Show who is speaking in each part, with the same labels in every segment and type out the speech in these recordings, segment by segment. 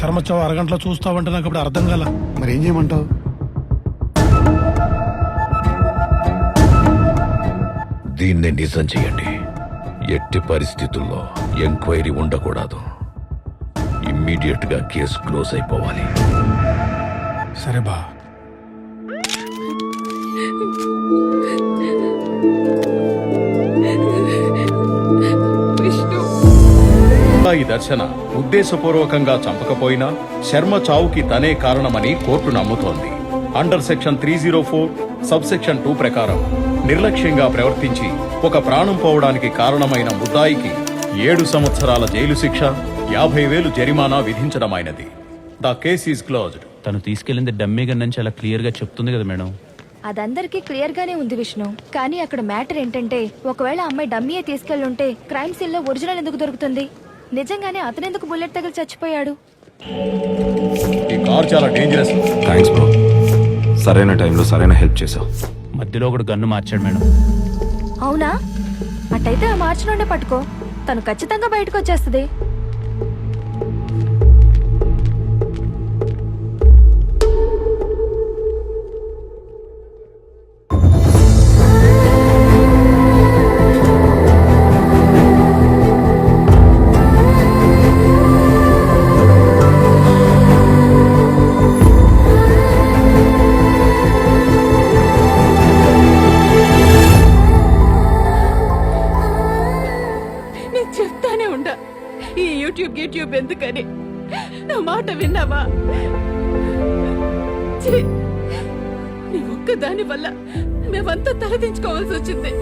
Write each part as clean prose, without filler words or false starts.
Speaker 1: శర్మచ్చావు అరగంటలో చూస్తావంటే నాకు ఇప్పుడు అర్థం కాల.
Speaker 2: మరి ఏం చేయమంటావు?
Speaker 3: దీన్ని నిజం చేయండి. ఎట్టి పరిస్థితుల్లో ఎంక్వైరీ ఉండకూడదు. ఇమ్మీడియట్ గా కేసు క్లోజ్ అయిపోవాలి.
Speaker 1: సరే బా.
Speaker 4: ఈ దర్శన ఉద్దేశపూర్వకంగా చంపకపోయినా శర్మ చావుకి తనే కారణమని కోర్టు నమ్ముతోంది. అండర్ సెక్షన్ 304 సబ్ సెక్షన్ 2 ప్రకారం నిర్లక్ష్యంగా ప్రవర్తించి ఒక ప్రాణం పోవడానికి కారణమైన ముద్దాయికి 7 సంవత్సరాల జైలు శిక్ష, 50,000 జరిమానా విధించడమైనది. The case is closed.
Speaker 5: తను తీసుకెళ్లింది డమ్మీ గన్ అని చాలా క్లియర్ గా చెప్తుంది కదా మేడం.
Speaker 6: అదందరికీ క్లియర్ గానే ఉంది విష్ణు. కానీ అక్కడ మ్యాటర్ ఏంటంటే, ఒకవేళ అమ్మాయి డమ్మీయే తీసుకెళ్ళుంటే క్రైమ్ సీన్ లో ఒరిజినల్ ఎందుకు దొరుకుతుంది? నిజంగానే అతనెందుకు బుల్లెట్ తగిలి చచ్చిపోయాడు?
Speaker 4: ఈ కార్ చాలా డేంజరస్.
Speaker 7: థ్యాంక్స్ బ్రో, సరైన టైంలో సరైన హెల్ప్ చేశావు.
Speaker 5: మధ్యలో ఒకడు గన్ను మార్చాడు మేడం.
Speaker 6: అవునా? అట్టయితే ఆ మార్చి నుండే పట్టుకో, తను ఖచ్చితంగా బయటకు వచ్చేస్తుంది.
Speaker 8: చెప్తానే ఉండా, ఈ యూట్యూబ్ ఎందుకని. నా మాట విన్నావా? నీ ఒక్క దాని వల్ల మేమంతా తలదించుకోవాల్సి వచ్చింది.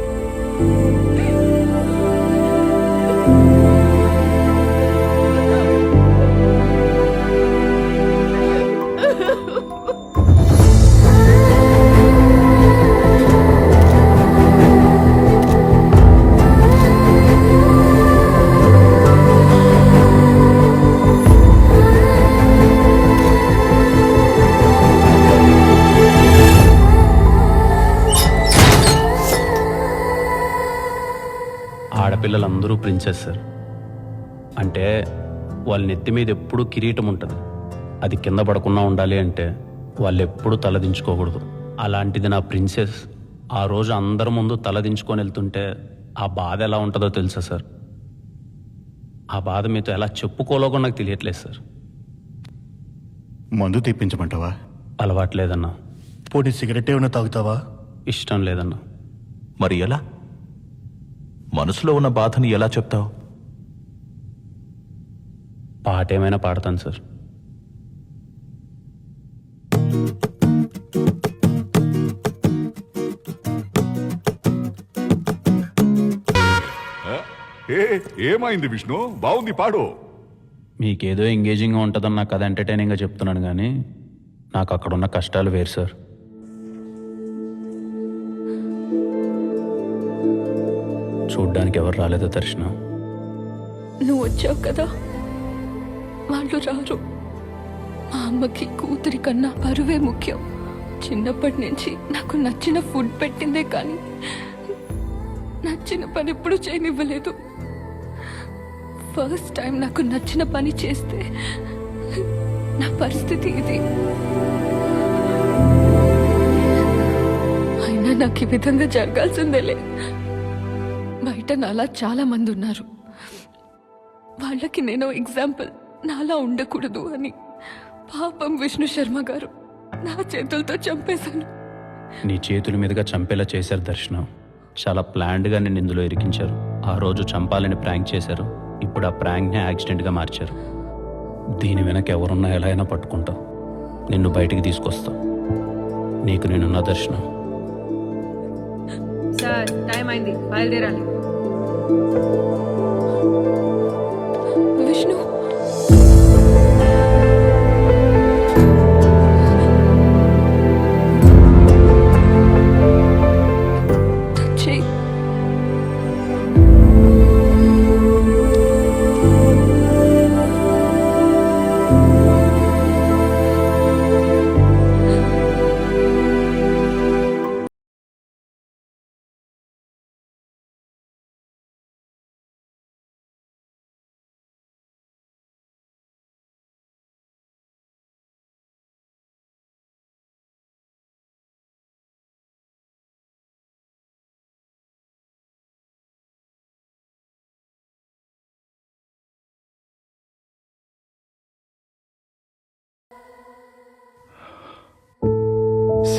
Speaker 5: ఆడపిల్లలందరూ ప్రిన్సెస్ సార్. అంటే వాళ్ళ నెత్తి మీద ఎప్పుడూ కిరీటం ఉంటుంది. అది కింద పడకుండా ఉండాలి అంటే వాళ్ళు ఎప్పుడూ తలదించుకోకూడదు. అలాంటిది నా ప్రిన్సెస్ ఆ రోజు అందరి ముందు తలదించుకొని వెళ్తుంటే ఆ బాధ ఎలా ఉంటుందో తెలుసా సార్? ఆ బాధ మీతో ఎలా చెప్పుకోలేకో నాకు తెలియట్లేదు సార్.
Speaker 2: మందు తెప్పించమంటావా?
Speaker 5: అలవాట్లేదన్నా.
Speaker 2: పోటీ సిగరెట్ ఏమైనా తాగుతావా?
Speaker 5: ఇష్టం లేదన్నా.
Speaker 3: మరి ఎలా? మనసులో ఉన్న బాధని ఎలా చెప్తావు?
Speaker 5: పాట ఏమైనా పాడతాను సార్.
Speaker 9: ఏమైంది విష్ణు? బాగుంది, పాడు.
Speaker 5: మీకేదో ఎంగేజింగ్గా ఉంటుందని నాకు అది ఎంటర్టైనింగ్గా చెప్తున్నాను, కానీ నాకు అక్కడున్న కష్టాలు వేరు సార్. చూడ్డానికి ఎవరు రాలేదో దర్శన.
Speaker 8: నువ్వు వచ్చావు కదా, వాళ్ళు రారు. మా అమ్మకి కూతురి కన్నా పరువే ముఖ్యం. చిన్నప్పటి నుంచి నాకు నచ్చిన ఫుడ్ పెట్టిందే కానీ నచ్చిన పని ఎప్పుడు చేయనివ్వలేదు. ఫస్ట్ టైం నాకు నచ్చిన పని చేస్తే నా పరిస్థితి ఇది. అయినా నాకు ఈ విధంగా జరగాల్సిందేలే. బయట నాలా చాలా మంది ఉన్నారు, వాళ్ళకి నేను ఎగ్జాంపుల్ నాలా ఉండకూడదు అని పాపం విష్ణు శర్మ గారు నా చేతులతో చంపేశాను.
Speaker 5: నీ చేతుల మీదుగా చంపేలా చేశారు దర్శన. చాలా ప్లాన్డ్గా నిన్ను ఇందులో ఇరికించారు. ఆ రోజు చంపాలని ప్రాంక్ చేశారు. ఇప్పుడు ఆ ప్రాంక్ని యాక్సిడెంట్గా మార్చారు. దీని వెనక ఎవరున్నా ఎలా అయినా పట్టుకుంటా, నిన్ను బయటికి తీసుకొస్తా. నీకు నేనున్న దర్శన.
Speaker 8: సార్, టైం అయింది, బయలుదేరాలి. విష్ణు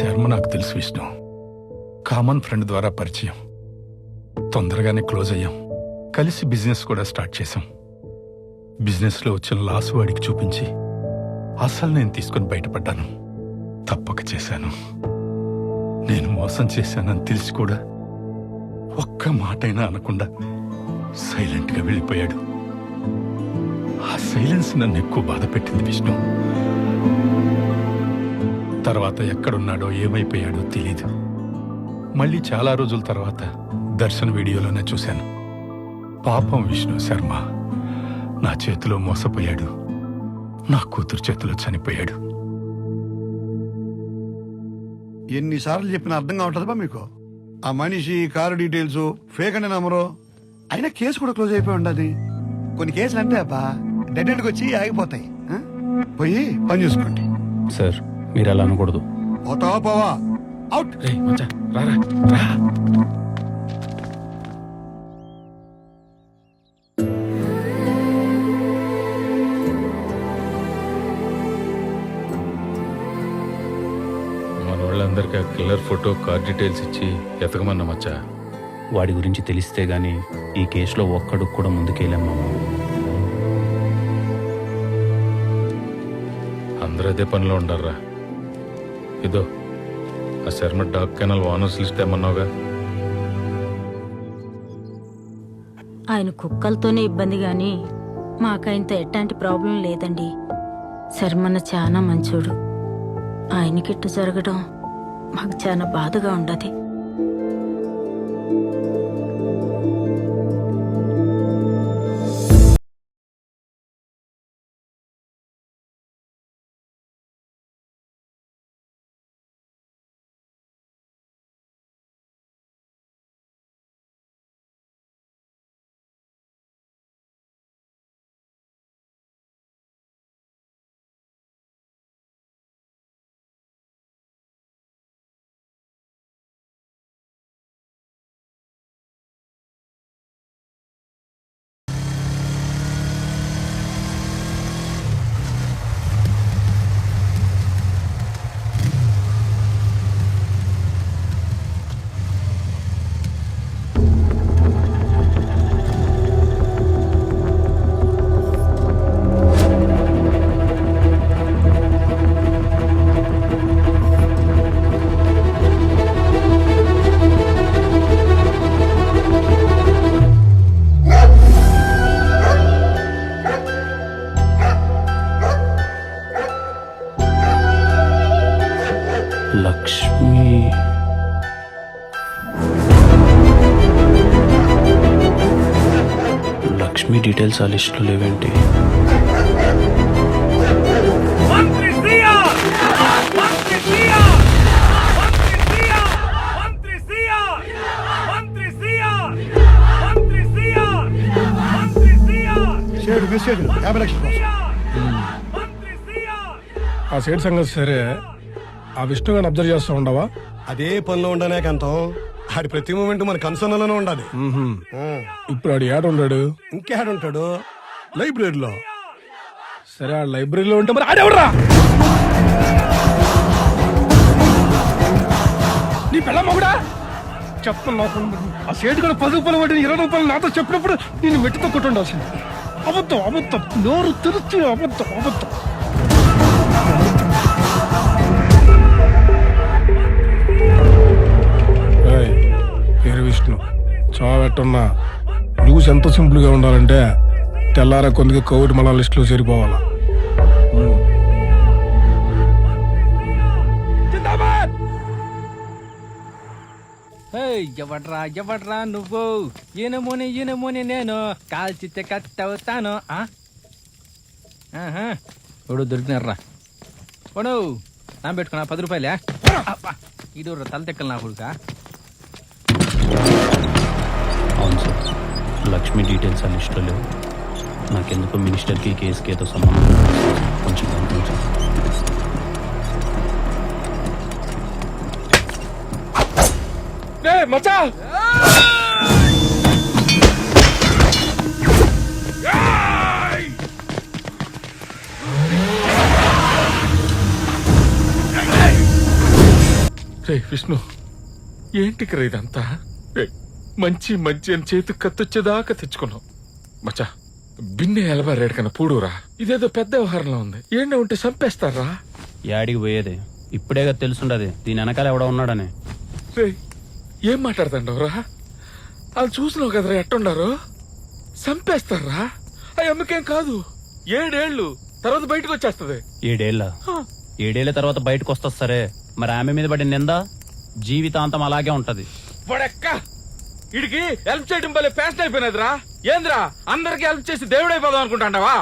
Speaker 1: శర్మ నాకు తెలుసు విష్ణు. కామన్ ఫ్రెండ్ ద్వారా పరిచయం. తొందరగానే క్లోజ్ అయ్యాం. కలిసి బిజినెస్ కూడా స్టార్ట్ చేశాం. బిజినెస్లో వచ్చిన లాస్ వాడికి చూపించి అసలు నేను తీసుకుని బయటపడ్డాను. తప్పక చేశాను. నేను మోసం చేశానని తెలిసి కూడా ఒక్క మాటైనా అనకుండా సైలెంట్గా వెళ్ళిపోయాడు. ఆ సైలెన్స్ నన్ను ఎక్కువ బాధ పెట్టింది విష్ణు. తర్వాత ఎక్కడున్నాడో ఏమైపోయాడో తెలీదు. మళ్ళీ చాలా రోజుల తర్వాత దర్శన్ వీడియోలోనే చూశాను. పాపం విష్ణు శర్మ నా చేతిలో మోసపోయాడు. నా కూతురు చేతిలో చనిపోయాడు.
Speaker 2: ఎన్నిసార్లు చెప్పినా అర్థం కావట్లేదా మీకు? ఆ మనిషి, కారు డీటెయిల్స్ ఫేక్ అని నమ్మరు. అయినా కేసు కూడా క్లోజ్ అయిపోయి ఉండదు. కొన్ని కేసులు అంటే అబ్బా డెడ్ ఎండ్కి వచ్చి ఆగిపోతాయి. పోయి పని చూసుకోండి.
Speaker 5: సార్ మీరు అలా అనకూడదు.
Speaker 2: పోతావా పోవా? అవుట్.
Speaker 10: మన వాళ్ళందరికీ ఆ కిల్లర్ ఫోటో, కార్ డీటెయిల్స్ ఇచ్చి ఎతకమన్నా మచ్చా.
Speaker 5: వాడి గురించి తెలిస్తే గానీ ఈ కేసులో ఒక్కడికి కూడా ముందుకెళ్ళాం మామ.
Speaker 10: అందరూ అదే పనిలో ఉండారా. ఇదో ఆ Sharma dog kennel owners list ఏమన్నావుగా.
Speaker 11: ఆయన కుక్కలతోనే ఇబ్బంది గాని మాకైంత ఎట్లాంటి ప్రాబ్లం లేదండి. శర్మన్న చాలా మంచోడు. ఆయనకిట్టు జరగడం మాకు చాలా బాధగా ఉండదు.
Speaker 5: లక్ష్మి డీటెయిల్స్ ఆ లిస్టులో లేవేంటి?
Speaker 1: ఆ సేట్ సంగతి సరే, ఆ విష్ణు గారిని అబ్జర్వ్ చేస్తూ ఉండవా?
Speaker 2: అదే పనిలో ఉండనే కంతం. ఆడి ప్రతి మూమెంట్ మన కన్సర్న్లోనే ఉండాలి.
Speaker 1: ఇప్పుడు ఆడు ఏడ ఉన్నాడు?
Speaker 2: ఇంకేడుంటాడు? లైబ్రరీలో.
Speaker 1: సరే, ఆ లైబ్రరీలో ఉంటే మరి ఆడెవడరా? నీ పిల్ల మొగుడా? చెప్తున్నా, ఆ సేటు కూడా 10 రూపాయలు పడి 20 రూపాయలు నాతో చెప్పినప్పుడు నేను మెట్టుతో కొట్టుండాల్సింది. అబద్ధం, అబద్ధం, నోరు తెరుచు అబద్ధం, అబద్ధం. పేరు విష్ణు. చావెట్టున్నా న్యూస్ ఎంత సింపుల్ గా ఉండాలంటే తెల్లారా కొందికి కోవిడ్ మళ్ళా లిస్ట్ లో చేరిపోవాలా.
Speaker 12: ఎవడ్రా ఎవడ్రా నువ్వు? ఈయనమోని నేను కాల్చితే కత్తవుతాను. ఇప్పుడు దొరికినారా వాడు నా పెట్టుకున్నా 10 రూపాయలే. ఇడు తల తెక్కలు నా కొడుకా.
Speaker 5: అవును సార్, లక్ష్మి డీటెయిల్స్ ఆ లిస్టులో లేవు. నాకెందుకో మినిస్టర్కి కేసుకి ఏదో సంబంధం కొంచెం గమనించాను.
Speaker 1: మచ్చా
Speaker 10: రే విష్ణు ఏంటికి ఇదంతా రేయ్, మంచి మంచి అని చేతికి కత్తొచ్చేదాకా తెచ్చుకున్నావు మచ్చా. బిన్నె ఎలబారేడు కన్నా పూడురా. ఇదేదో పెద్ద వ్యవహారంలో ఉంది. ఏంటో ఉంటే చంపేస్తారా?
Speaker 5: యాడికి పోయేది ఇప్పుడేగా తెలుసుండది దీని వెనకాల ఎవడో ఉన్నాడని.
Speaker 10: రేయ్, ఏం మాట్లాడుతుండవురా? వాళ్ళు చూసినావు కదరా ఎట్టుండారు. చంపేస్తారా? అవి అమ్మకేం కాదు. 7 ఏళ్ళు తర్వాత బయటకు వచ్చేస్తది.
Speaker 5: 7 ఏళ్ళ 7 ఏళ్ళ తర్వాత బయటకు వస్తా సరే, మరి ఆమె మీద పడిన నింద జీవితాంతం అలాగే ఉంటది.
Speaker 10: వాడెక్క ఇడికి హెల్ప్ చేయడం వల్ల ఫ్యాషన్ అయిపోయినదిరా. ఏంద్రా అందరికి హెల్ప్ చేసి దేవుడైపోదాం అనుకుంటాండవా?